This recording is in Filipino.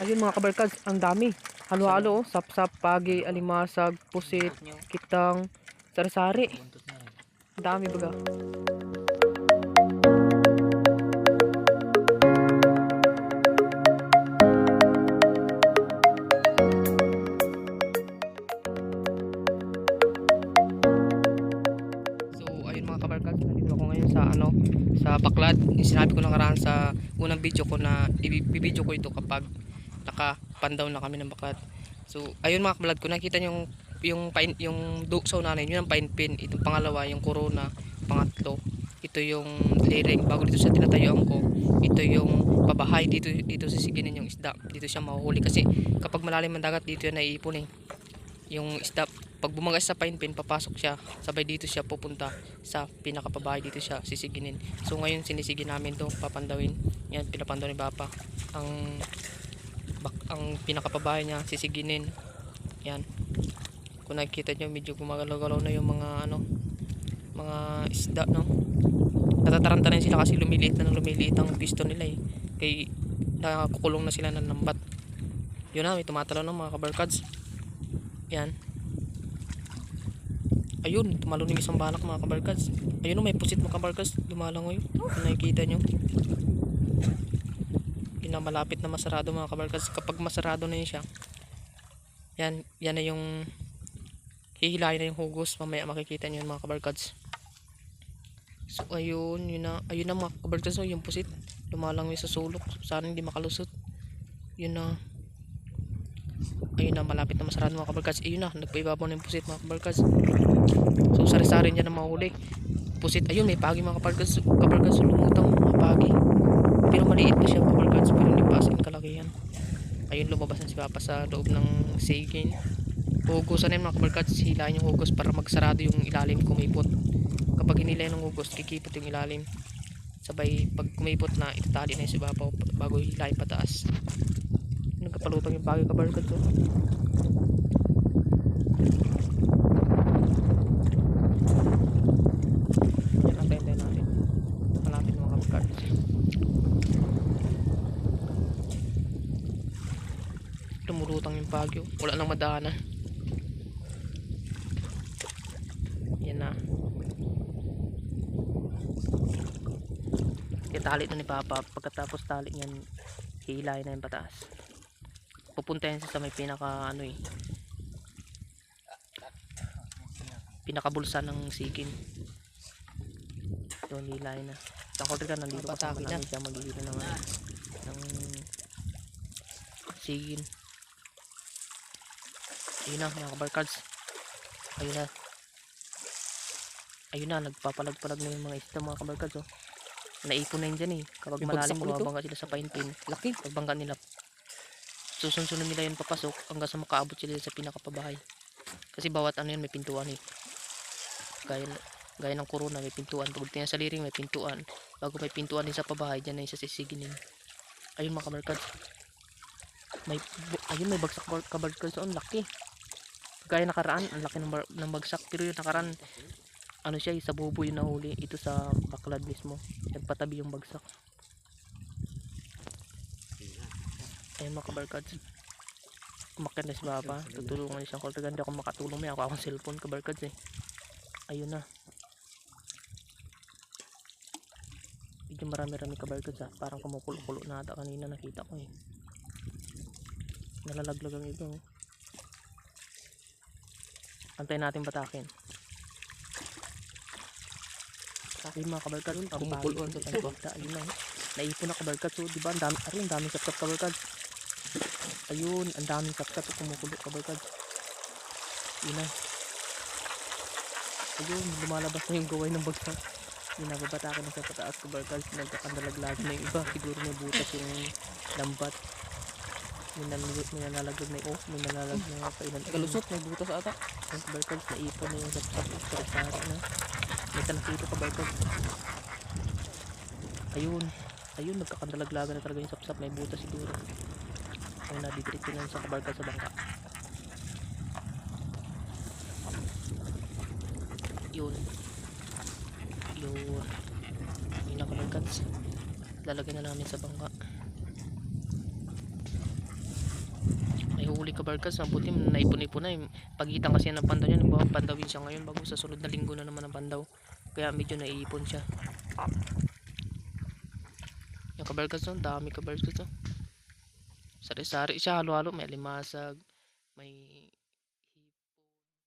Ayun mga kabarkads, ang dami. Halo-halo, oh. Sapsap, pagi, alimasag, pusit, kitang, sari-sari. Ang dami baga. So, ayun mga kabarkads, nandito ako ngayon sa sa Baklad. Yung sinabi ko nakaraan sa unang video ko na i-video ko ito kapag nakapandaw na kami ng Baklad. So, ayun mga kabarkad, kung nakita niyo yung duksaw natin, yun ang painpin. Itong pangalawa, yung corona. Pangatlo, ito yung liring. Bago dito sa tinatayuan ko, ito yung pabahay. Dito sisiginin yung isda. Dito siya mahuhuli kasi kapag malalim ang dagat, dito yan naiipon eh. Yung isda, pag bumagas sa painpin, papasok siya. Sabay dito siya pupunta sa pinakapabahay. Dito siya sisiginin. So ngayon sinisigin namin to, papandawin. Yan, pinapandaw ni Papa. Ang pinakapabahay niya sisiginin. Yan. Kung nakikita nyo, medyo gumagalaw-galaw na yung mga mga isda, no. Natataranta na sila kasi lumiliit na ng lumiliit ang piston nila eh. Kaya nakakukulong na sila ng lambat. Yun na, may tumatalo ng mga kabarkads. Yan. Ayun, tumalon yung isang banak mga kabarkads. Ayun, may pusit mga kabarkads. Lumalangoy. Kung nakikita nyo. Yun na, malapit na masarado mga kabarkads. Kapag masarado na yun siya, yan na yung hihilahin na yung hugos. Mamaya makikita nyo yun mga kabarkads. So ayun, yun na mga kabarkads. So, yung pusit lumalangoy sa sulok. Sana hindi makalusot. Yun na. Ayun na, malapit na masarado mga kabarkads. Ayun na, nagpaibabaw na yung pusit mga kabarkads. So sari-sari niya na mahuli. Pusit, ayun, may pagi mga kabarkads. Kabarkads, lumutang mga pagi. Pero maliit pa siya kabarkads. Pero hindi pa asin kalakihan. Ayun, lumabas na si Papa sa loob ng sigin. Hugusan na yun mga kabarkads. Hilahin yung hugos para magsarado yung ilalim kumipot. Kapag hinila yung hugos, kikipot yung ilalim. Sabay pag kumipot na, itatali na yung si Papa bago hilahin pataas. Nagkapalutang yung pagi kabarkads. So. Yan ang tende natin. Malapit mga kabarkads. Lumulutang yung bagyo, wala nang madaanan. Yan na. Tali na ni Papa. Pagkatapos tali niyan, hihilahin na yung pataas. Pupuntahin siya sa may pinakabulsa ng sigin. Doon hihilahin na. Tangkol ka nandito kasama namin siya maghihila ng sigin. Ayun na mga kabarkads. Ayun na, nagpapalag-palag na yung mga isda mga kabarkads. Oh. Naipon na yun dyan eh. Kapag malalim, bumabangga sila sa painpin. Laki, pagbangga nila, susunod nila yun papasok hanggang sa makaabot sila sa pinakapabahay. Kasi bawat ano yun may pintuan eh. Gaya ng corona may pintuan. Pag tingnan sa liring may pintuan. Bago may pintuan din sa pabahay, dyan na yung sa sisiginin. Ayun mga kabarkads. May bagsak kabarkads. Ang laki. Gaya nakaraan, ang laki ng bagsak. Pero yung nakaraan, ano siya, sa bubo yung nahuli. Ito sa Baklad mismo. Nagpatabi yung bagsak. Ayun mga kabarkads. Umakyat na si Papa. Tutulungan niya siyang kultagan. Hindi ako makatulong. May ako akong cellphone kabarkads eh. Ayun na. Medyo marami-rami kabarkads ha. Parang kumukulo-kulo na ata kanina. Nakita ko eh. Nalalaglag ang ito. Antayin natin batakin. Ayun mga kabarkads, kumukuloan sa tanggota. Ayun na. Naipon na kabarkads. So, diba? Ang daming sapsap kabarkads. Ayun, ang daming sapsap. Kumukulo kabarkads. Ayun na. Ayun, lumalabas na yung gaway ng bagsak. Yung nababatakin na sa pataas kabarkads. Nagkakandalaglag na yung iba. Siguro may butas yung lambat. May nalalaglag na yung may nalalaglag na kailan. Kalusot, may butas ata. Yung kabarkads, naipon na yung sapsap. Sari-sari na. May talakito kabarkads. Ayun, nagkakandalaglagan na talaga yung sapsap. May butas siguro. Ang nadidiretso na sa kabarkads sa bangka. Yun na kabarkads. Lalagay na namin sa bangka. huli kabarkas. Mabuti naipon-ipon na. Pagitan kasi ng pandaw niya. Bago pandawin siya ngayon bago sa sunod na linggo na naman ang pandaw. Kaya medyo naiipon siya. Yung kabarkas no, dami kabarkas no. Sari-sari siya, halo-halo. May limasag, may